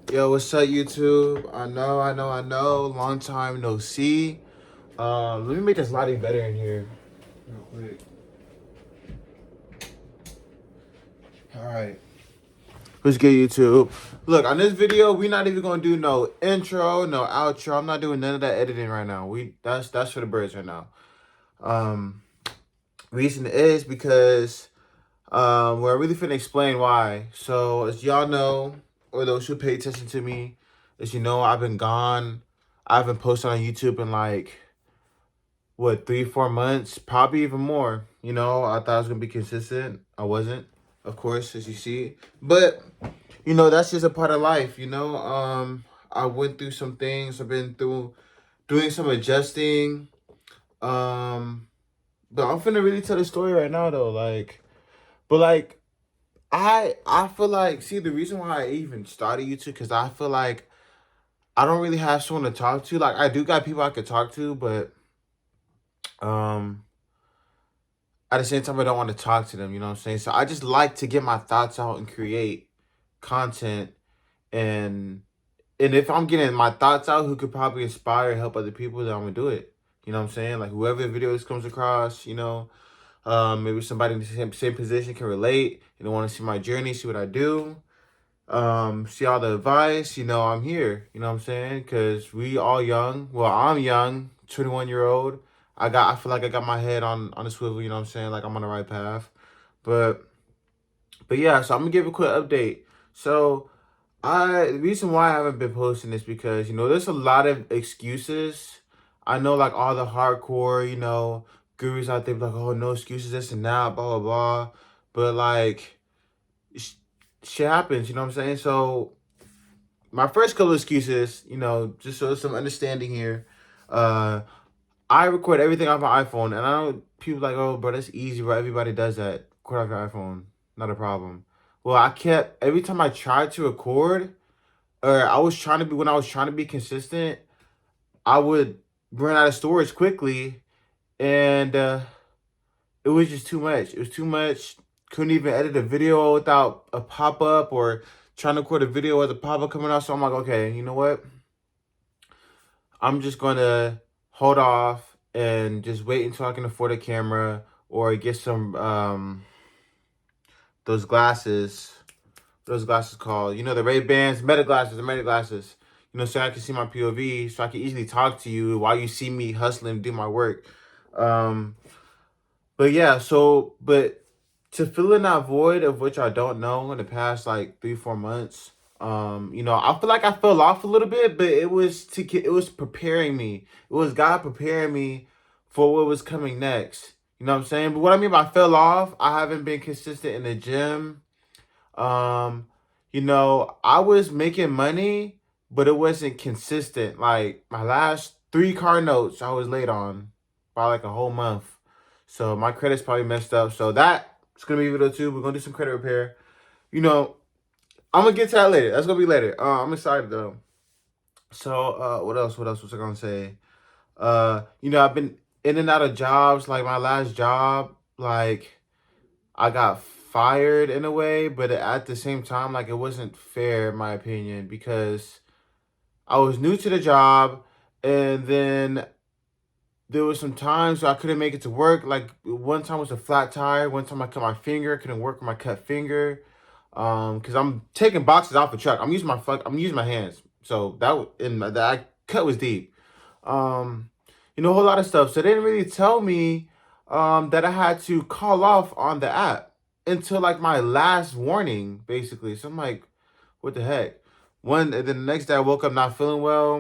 Yo, what's up, YouTube? I know. Long time no see. Let me make this lighting better in here, real quick. All right. What's good, YouTube? Look, on this video, we not even gonna do no intro, no outro. I'm not doing none of that editing right now. That's for the birds right now. Um, Reason is because we're really finna explain why. So as y'all know, or those who pay attention to me, as you know, I've been gone. I haven't posted on YouTube in like what 3 4 months, probably even more. I thought I was gonna be consistent. I wasn't, of course, as you see. But that's just a part of life. I went through some things. I've been through doing some adjusting. Um, but I'm finna really tell the story right now though. But I feel like, see, the reason why I even started YouTube, because I feel like I don't really have someone to talk to. Like, I do got people I could talk to, but um at the same time I don't want to talk to them, you know what I'm saying? So I just like to get my thoughts out and create content, and if I'm getting my thoughts out who could probably inspire and help other people, then I'm gonna do it. You know what I'm saying? Like, whoever the video this comes across, maybe somebody in the same position can relate, want to see my journey, see what I do, see all the advice. I'm here, you know what I'm saying? Because we all young. Well, I'm young, 21-year-old. I feel like I got my head on the swivel, you know what I'm saying? Like, I'm on the right path. But yeah, so I'm gonna give a quick update. So the reason why I haven't been posting is because, there's a lot of excuses. I know, like, all the hardcore, gurus out there be like, oh, no excuses, this and that, blah blah blah. But like, sh- shit happens, you know what I'm saying? So my first couple of excuses, just so some understanding here. Uh, I record everything off my iPhone, and I know people like, oh, bro, that's easy, bro. Everybody does that. Record off your iPhone, not a problem. Well, I kept every time I tried to record, or when I was trying to be consistent, I would run out of storage quickly, and it was just too much. It was too much. Couldn't even edit a video without a pop up, or trying to record a video with a pop up coming out. So I'm like, okay, you know what? I'm just gonna hold off and just wait until I can afford a camera or get some those glasses. Those glasses called, the Ray-Bans, the Meta glasses. So I can see my POV, so I can easily talk to you while you see me hustling, do my work. Um, but yeah, but to fill in that void of which I don't know in the past like 3 4 months, I feel like I fell off a little bit, but it was preparing me. It was God preparing me for what was coming next. You know what I'm saying? But what I mean by fell off, I haven't been consistent in the gym. Um, I was making money, but it wasn't consistent. Like, my last three car notes, I was late on by like a whole month. So my credit's probably messed up. So that's gonna be video two. We're gonna do some credit repair. You know, I'm gonna get to that later. That's gonna be later. I'm excited though. So what else? What else was I gonna say? I've been in and out of jobs. Like, my last job, like, I got fired in a way, but at the same time, like, it wasn't fair in my opinion, because I was new to the job, and then there was some times where I couldn't make it to work. Like, one time was a flat tire. One time I cut my finger, couldn't work with my cut finger. Because I'm taking boxes off the truck. I'm using my hands. So that cut was deep. Um, a whole lot of stuff. So they didn't really tell me that I had to call off on the app until like my last warning, basically. So I'm like, what the heck? And then the next day I woke up not feeling well.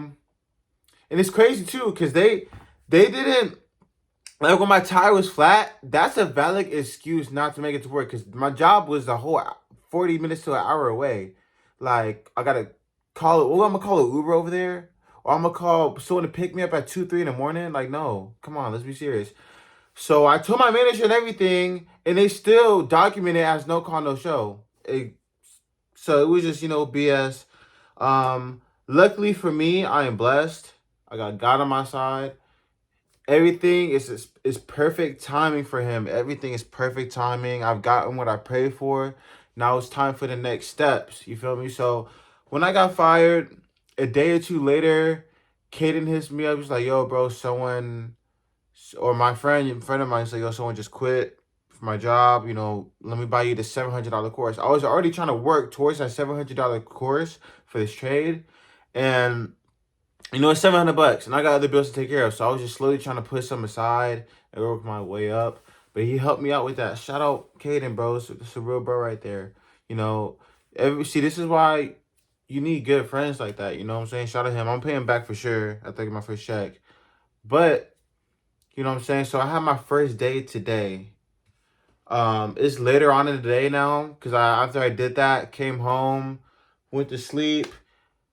And it's crazy too, because they didn't, like, when my tire was flat, that's a valid excuse not to make it to work, because my job was a whole 40 minutes to an hour away. Like, I gotta call it. Well, I'm gonna call it Uber over there, or I'm gonna call someone to pick me up at 2 3 in the morning. Like, no, come on, let's be serious. So I told my manager and everything, and they still documented it as no call, no show. So it was just, BS. Luckily for me, I am blessed. I got God on my side. Everything is perfect timing for him. Everything is perfect timing. I've gotten what I prayed for. Now it's time for the next steps. You feel me? So When I got fired, a day or two later, Caden hits me up. He's like, "Yo, bro, someone or my friend of mine said, yo, someone just quit for my job. Let me buy you the $700 course." I was already trying to work towards that $700 course for this trade, and it's $700, and I got other bills to take care of. So I was just slowly trying to put some aside and work my way up. But he helped me out with that. Shout out Caden, bro. It's a real bro right there. You know, see, this is why you need good friends like that. You know what I'm saying? Shout out him. I'm paying back for sure. I think my first check, but you know what I'm saying? So I had my first day today. It's later on in the day now because after I did that, came home, went to sleep.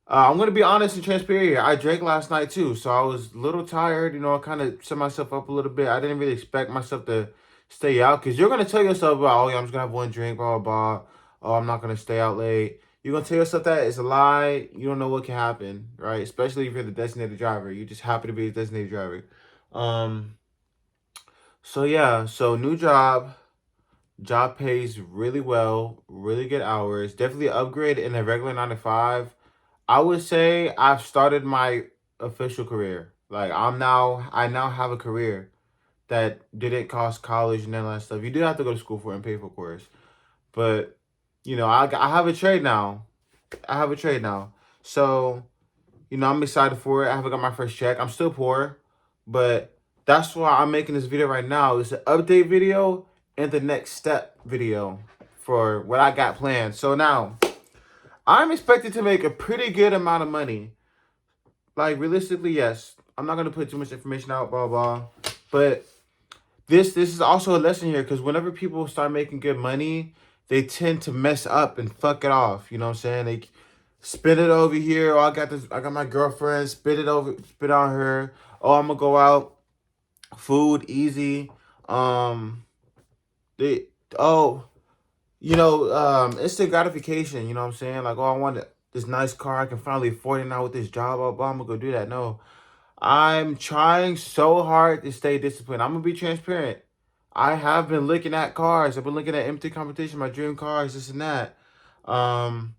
I'm gonna be honest and transparent here. I drank last night too, so I was a little tired. I kind of set myself up a little bit. I didn't really expect myself to stay out because you're gonna tell yourself, "Oh, yeah, I'm just gonna have one drink, blah blah blah. Oh, I'm not gonna stay out late." You're gonna tell yourself that it's a lie. You don't know what can happen, right? Especially if you're the designated driver. You just happen to be a designated driver. Um, so yeah, so new job pays really well, really good hours, definitely an upgrade in a regular 9 to 5. I would say I've started my official career. Like I now have a career that didn't cost college and all that stuff. You do have to go to school for it and pay for, of course, but I have a trade now. I have a trade now, so I'm excited for it. I haven't got my first check. I'm still poor, but that's why I'm making this video right now. It's an update video and the next step video for what I got planned. So now I'm expected to make a pretty good amount of money. Like realistically, yes. I'm not gonna put too much information out, blah blah. But this is also a lesson here because whenever people start making good money, they tend to mess up and fuck it off. You know what I'm saying? They spit it over here. Oh, I got my girlfriend. Spit on her. Oh, I'm gonna go out. Food easy. Um, they oh, instant gratification. You know what I'm saying? Like, oh, I want this nice car. I can finally afford it now with this job. Oh, I'm gonna go do that. No, I'm trying so hard to stay disciplined. I'm gonna be transparent. I have been looking at cars. I've been looking at empty competition, my dream cars, this and that. Um,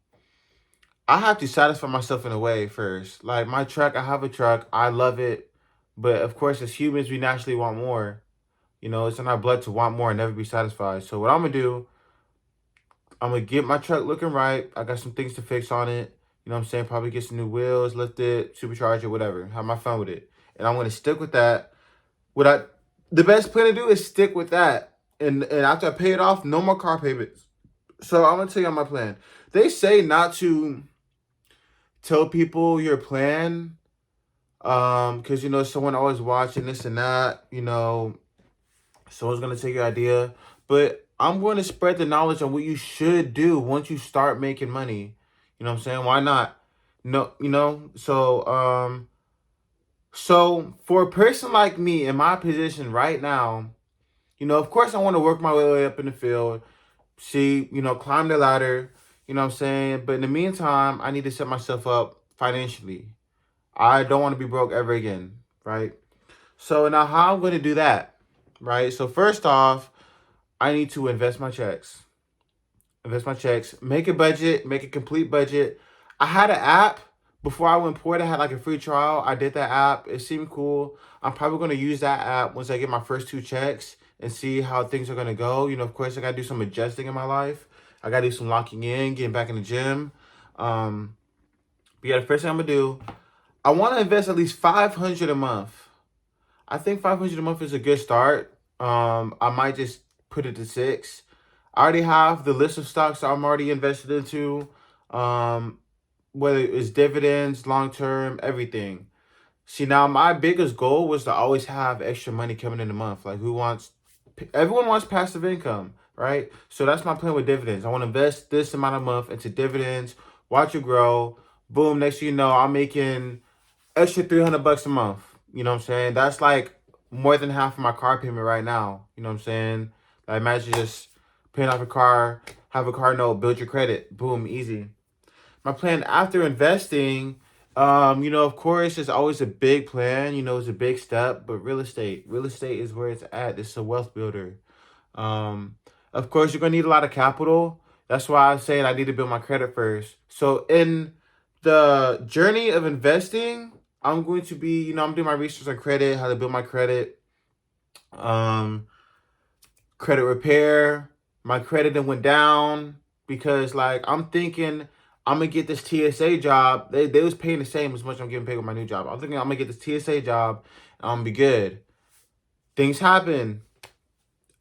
I have to satisfy myself in a way first. Like my truck, I have a truck. I love it. But of course, as humans, we naturally want more. It's in our blood to want more and never be satisfied. So what I'm gonna do, I'm gonna get my truck looking right. I got some things to fix on it. You know what I'm saying? Probably get some new wheels, lift it, supercharge it, whatever. Have my fun with it. And I'm gonna stick with that. What I the best plan to do is stick with that. And after I pay it off, no more car payments. So I'm gonna tell you on my plan. They say not to tell people your plan, because someone always watching this and that, someone's gonna take your idea. But I'm going to spread the knowledge on what you should do once you start making money. You know what I'm saying? Why not? No, so for a person like me in my position right now, of course I want to work my way up in the field, see, climb the ladder, you know what I'm saying? But in the meantime, I need to set myself up financially. I don't want to be broke ever again, right? So now how I'm going to do that, right? So first off, I need to invest my checks, make a budget, make a complete budget. I had an app before I went port. I had like a free trial. I did that app. It seemed cool. I'm probably going to use that app once I get my first 2 checks and see how things are going to go. Of course, I got to do some adjusting in my life. I got to do some locking in, getting back in the gym. But yeah, the first thing I'm going to do, I want to invest at least $500 a month. I think $500 a month is a good start. I might just put it to 6. I already have the list of stocks I'm already invested into, whether it's dividends, long term, everything. See, now my biggest goal was to always have extra money coming in a month. Like, everyone wants passive income, right? So that's my plan with dividends. I want to invest this amount a month into dividends, watch it grow. Boom, next thing you know, I'm making extra $300 a month. You know what I'm saying? That's like more than half of my car payment right now. You know what I'm saying? Like imagine just paying off a car, have a car note, build your credit. Boom, easy. My plan after investing, of course, it's always a big plan. It's a big step, but real estate is where it's at. It's a wealth builder. Um, of course, you're gonna need a lot of capital. That's why I'm saying I need to build my credit first. So in the journey of investing, I'm going to be, I'm doing my research on credit, how to build my credit, credit repair. My credit then went down because like I'm thinking I'm gonna get this TSA job. They was paying the same as much I'm getting paid with my new job. I'm thinking I'm gonna get this TSA job and I'm gonna be good. Things happen.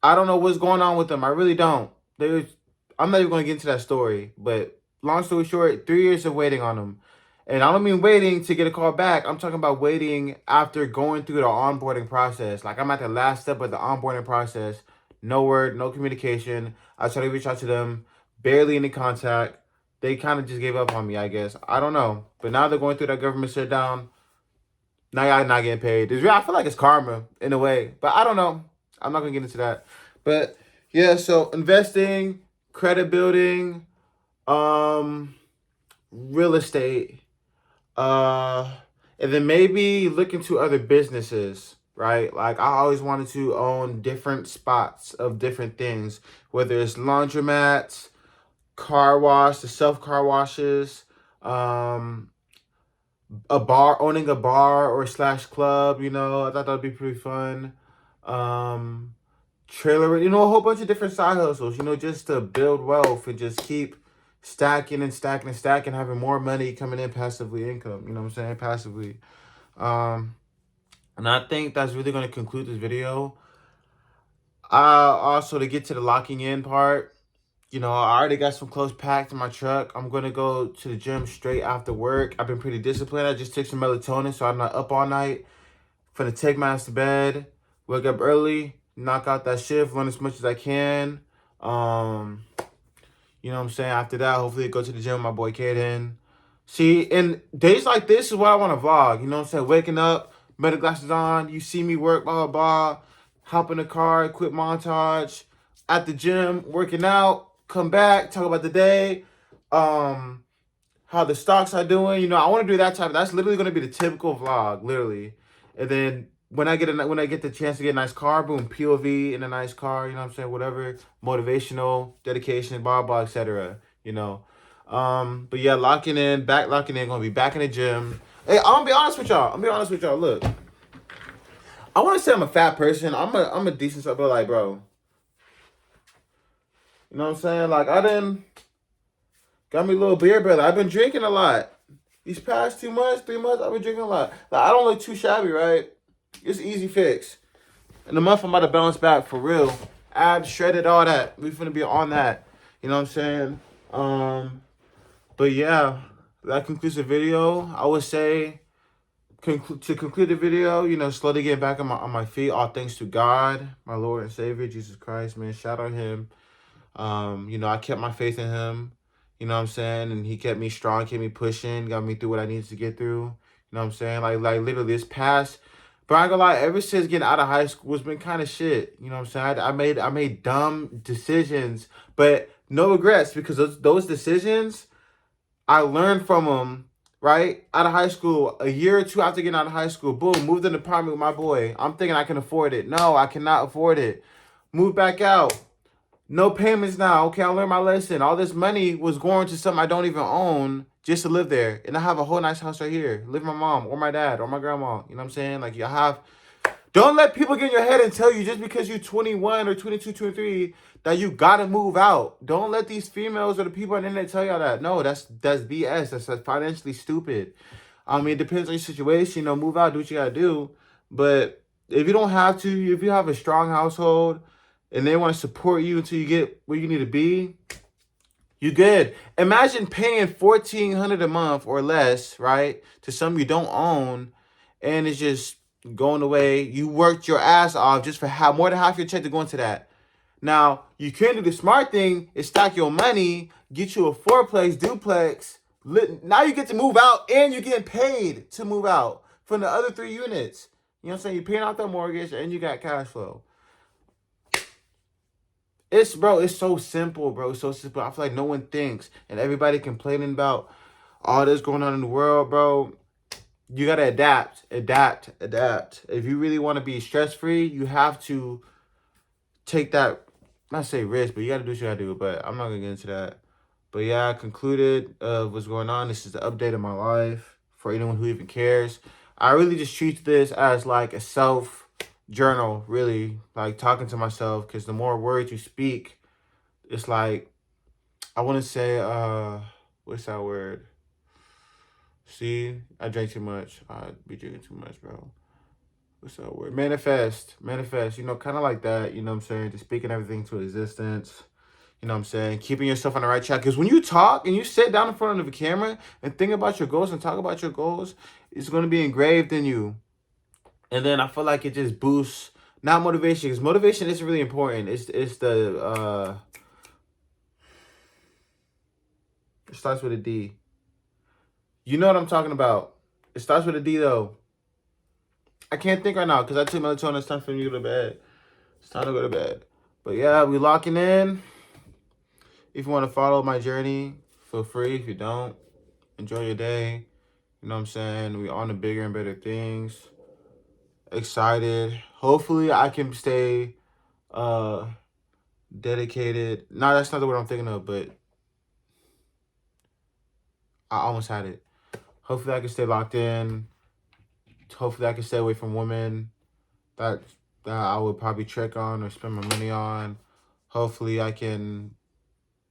I don't know what's going on with them. I really don't. I'm not even gonna get into that story. But long story short, 3 years of waiting on them. And I don't mean waiting to get a call back. I'm talking about waiting after going through the onboarding process. Like I'm at the last step of the onboarding process. No word, no communication. I tried to reach out to them, barely any contact. They kind of just gave up on me, I guess. I don't know. But now they're going through that government shutdown. Now y'all not getting paid. I feel like it's karma in a way. But I don't know. I'm not going to get into that. But yeah, so investing, credit building, real estate, and then maybe look into other businesses, right? Like I always wanted to own different spots of different things, whether it's laundromats, car wash, the self car washes, a bar, owning a bar or slash club, I thought that'd be pretty fun. Trailer, a whole bunch of different side hustles, just to build wealth and just keep stacking and stacking and stacking, having more money coming in passively income, you know what I'm saying? Passively. And I think that's really going to conclude this video. Also, to get to the locking in part, I already got some clothes packed in my truck. I'm going to go to the gym straight after work. I've been pretty disciplined. I just took some melatonin, so I'm not up all night. Finna take my ass to bed, wake up early, knock out that shift, run as much as I can. You know what I'm saying? After that, hopefully go to the gym with my boy Kaden. See, and days like this is what I want to vlog. You know what I'm saying? Waking up, better glasses on, you see me work, blah, blah, blah. Hop in the car, quick montage. At the gym, working out, come back, talk about the day. How the stocks are doing. I want to do that type. That's literally going to be the typical vlog, literally. And then when I get the chance to get a nice car, boom, POV in a nice car, you know what I'm saying? Whatever, motivational, dedication, blah, blah, etc. But yeah, locking in, gonna be back in the gym. Hey, I'm gonna be honest with y'all. Look, I want to say I'm a fat person. I'm a decent stuff, but like, bro, you know what I'm saying? Like, got me a little beer belly. I've been drinking a lot. These past 2 months, 3 months, I've been drinking a lot. Like, I don't look too shabby, right? It's easy fix. In a month, I'm about to bounce back for real. Abs shredded, all that. We finna be on that. You know what I'm saying? But yeah, that concludes the video. I would say, to conclude the video, slowly getting back on my feet. All thanks to God, my Lord and Savior, Jesus Christ, man. Shout out him. I kept my faith in him. You know what I'm saying? And he kept me strong, kept me pushing, got me through what I needed to get through. You know what I'm saying? Like literally this past, but I ain't gonna lie, ever since getting out of high school, it's been kind of shit. You know what I'm saying? I made dumb decisions, but no regrets, because those decisions, I learned from them, right? Out of high school, a year or two after getting out of high school, boom, moved in an apartment with my boy. I'm thinking I can afford it. No, I cannot afford it. Moved back out. No payments now. Okay, I learned my lesson. All this money was going to something I don't even own just to live there. And I have a whole nice house right here. Live with my mom or my dad or my grandma. You know what I'm saying? Like, don't let people get in your head and tell you just because you're 21 or 22, 23 that you gotta move out. Don't let these females or the people on the internet tell y'all that. No, that's BS. That's financially stupid. I mean, it depends on your situation. Move out, do what you gotta do. But if you don't have to, if you have a strong household and they want to support you until you get where you need to be, you good. Imagine paying $1,400 a month or less, right, to something you don't own, and it's just going away. You worked your ass off just for more than half your check to go into that. Now, you can do the smart thing is stack your money, get you a 4-place duplex. Now you get to move out, and you're getting paid to move out from the other 3 units. You know what I'm saying? You're paying off that mortgage, and you got cash flow. It's so simple, bro. It's so simple. I feel like no one thinks, and everybody complaining about all this going on in the world, bro. You gotta adapt. If you really want to be stress-free, you have to take that, not say risk, but you gotta do what you gotta do. But I'm not gonna get into that. But yeah, I concluded what's going on. This is the update of my life for anyone who even cares. I really just treat this as like a self journal, really, like talking to myself, because the more words you speak, it's like, I want to say, what's that word? See, I drank too much. I be drinking too much, bro. What's that word? Manifest. Manifest. You know, kind of like that. You know what I'm saying? Just speaking everything to existence. You know what I'm saying? Keeping yourself on the right track. Because when you talk and you sit down in front of the camera and think about your goals and talk about your goals, it's going to be engraved in you. And then I feel like it just boosts, not motivation, because motivation isn't really important. It's the, it starts with a D. You know what I'm talking about. It starts with a D, though. I can't think right now because I took melatonin. It's time for me to go to bed. It's time to go to bed. But yeah, we locking in. If you want to follow my journey, feel free. If you don't, enjoy your day. You know what I'm saying? We on to bigger and better things. Excited. Hopefully I can stay dedicated. No, that's not the word I'm thinking of, but I almost had it. Hopefully I can stay locked in. Hopefully I can stay away from women that I would probably trick on or spend my money on. Hopefully I can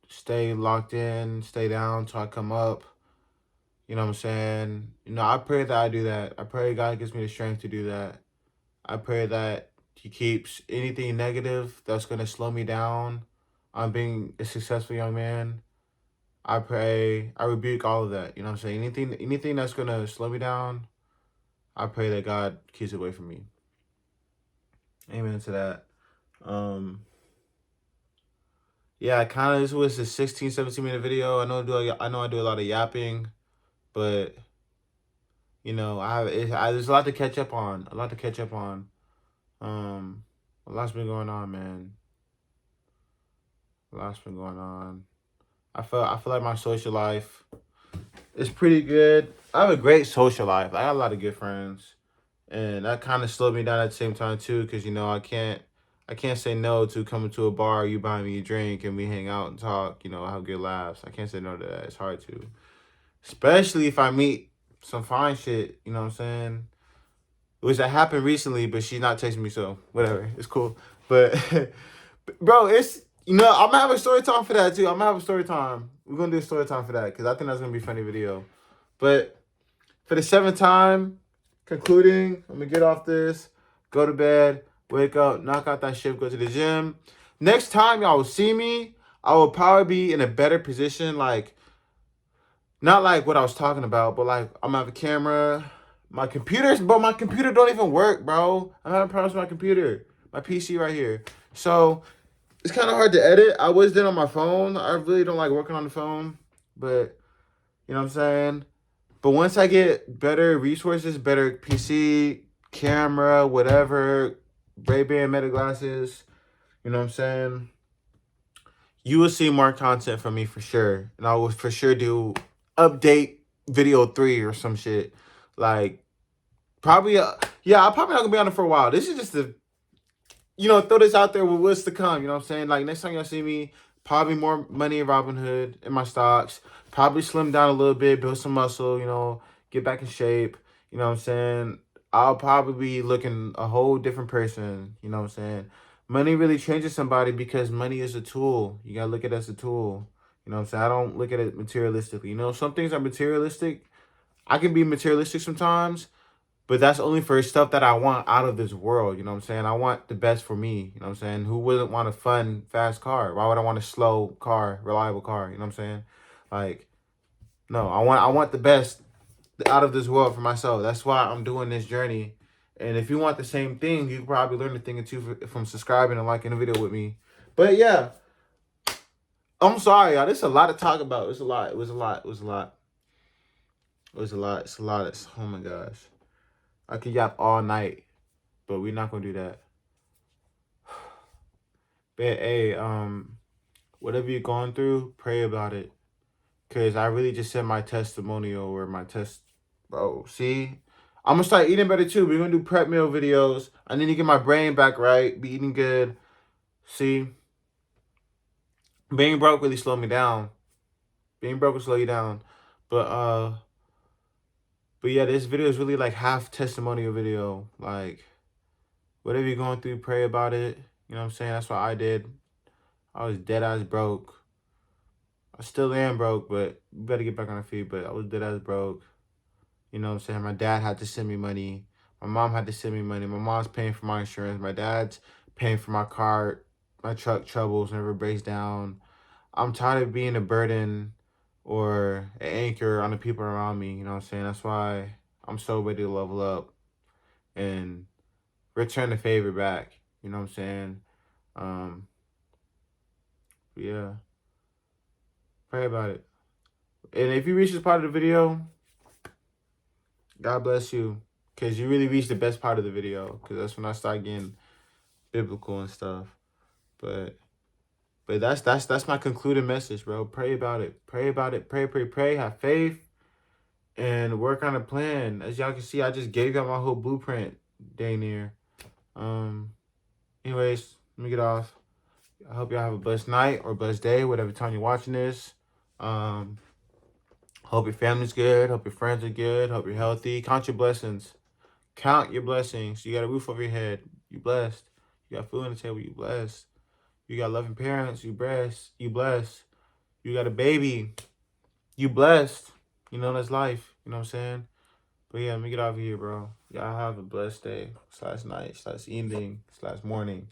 stay locked in, stay down till I come up. You know what I'm saying? You know, I pray that I do that. I pray God gives me the strength to do that. I pray that He keeps anything negative that's going to slow me down on being a successful young man. I pray, I rebuke all of that. You know what I'm saying? Anything that's going to slow me down, I pray that God keeps it away from me. Amen to that. Yeah, kind of, this was a 16, 17-minute video. I know I do a lot of yapping, but you know, there's a lot to catch up on. A lot to catch up on. A lot's been going on, man. A lot's been going on. I feel like my social life is pretty good. I have a great social life. I got a lot of good friends, and that kind of slowed me down at the same time too, because you know I can't say no to coming to a bar, you buy me a drink, and we hang out and talk. You know, have good laughs. I can't say no to that. It's hard to, especially if I meet some fine shit. You know what I'm saying? Which that happened recently, but she's not texting me, so whatever. It's cool. But bro, it's, you know, I'm gonna have a story time for that too. I'm gonna have a story time. We're gonna do a story time for that because I think that's gonna be a funny video. But for the 7th time, concluding, I'm gonna get off this, go to bed, wake up, knock out that shift, go to the gym. Next time y'all will see me, I will probably be in a better position, like not like what I was talking about, but like I'm gonna have a camera. My computer don't even work, bro. I'm having problems with my computer. My PC right here. So it's kind of hard to edit. I was doing on my phone. I really don't like working on the phone. But you know what I'm saying? But once I get better resources, better PC, camera, whatever, Ray-Ban Meta glasses, you know what I'm saying? You will see more content from me for sure. And I will for sure do update video 3 or some shit. Like, probably, yeah, I'm probably not gonna be on it for a while. This is just the, you know, throw this out there with what's to come. You know what I'm saying? Like, next time y'all see me, probably more money in Robinhood in my stocks. Probably slim down a little bit, build some muscle, you know, get back in shape. You know what I'm saying? I'll probably be looking a whole different person. You know what I'm saying? Money really changes somebody because money is a tool. You gotta look at it as a tool. You know what I'm saying? I don't look at it materialistically. You know, some things are materialistic. I can be materialistic sometimes, but that's only for stuff that I want out of this world. You know what I'm saying? I want the best for me. You know what I'm saying? Who wouldn't want a fun, fast car? Why would I want a slow car, reliable car? You know what I'm saying? Like, no, I want the best out of this world for myself. That's why I'm doing this journey. And if you want the same thing, you can probably learn a thing or two from subscribing and liking the video with me. But yeah, I'm sorry, y'all. This is a lot to talk about. It's a lot. It was a lot. It was a lot. It was a lot. It's a lot. It's, oh my gosh. I could yap all night, but we're not gonna do that. But hey, whatever you're going through, pray about it. Cause I really just said my testimonial or my test, bro. See, I'm gonna start eating better too. We're gonna do prep meal videos. I need to get my brain back right, be eating good. See, being broke really slowed me down. Being broke will slow you down. But yeah, this video is really like half testimonial video. Like, whatever you're going through, pray about it. You know what I'm saying? That's what I did. I was dead ass broke. I still am broke, but we better get back on our feet. But I was dead ass broke. You know what I'm saying? My dad had to send me money. My mom had to send me money. My mom's paying for my insurance. My dad's paying for my car, my truck troubles whenever it breaks down. I'm tired of being a burden or an anchor on the people around me. You know what I'm saying? That's why I'm so ready to level up and return the favor back. You know what I'm saying? Um, yeah, pray about it. And if you reach this part of the video, God bless you. Because you really reached the best part of the video. Because that's when I start getting biblical and stuff. But that's my concluding message, bro. Pray about it. Pray about it. Pray. Have faith. And work on a plan. As y'all can see, I just gave y'all my whole blueprint day near. Anyways, let me get off. I hope y'all have a blessed night or blessed day, whatever time you're watching this. Hope your family's good. Hope your friends are good. Hope you're healthy. Count your blessings. Count your blessings. You got a roof over your head. You blessed. You got food on the table. You blessed. You got loving parents. You blessed. You blessed. You got a baby. You blessed. You know, that's life. You know what I'm saying? But yeah, let me get out of here, bro. Y'all have a blessed day, /night, /evening, /morning.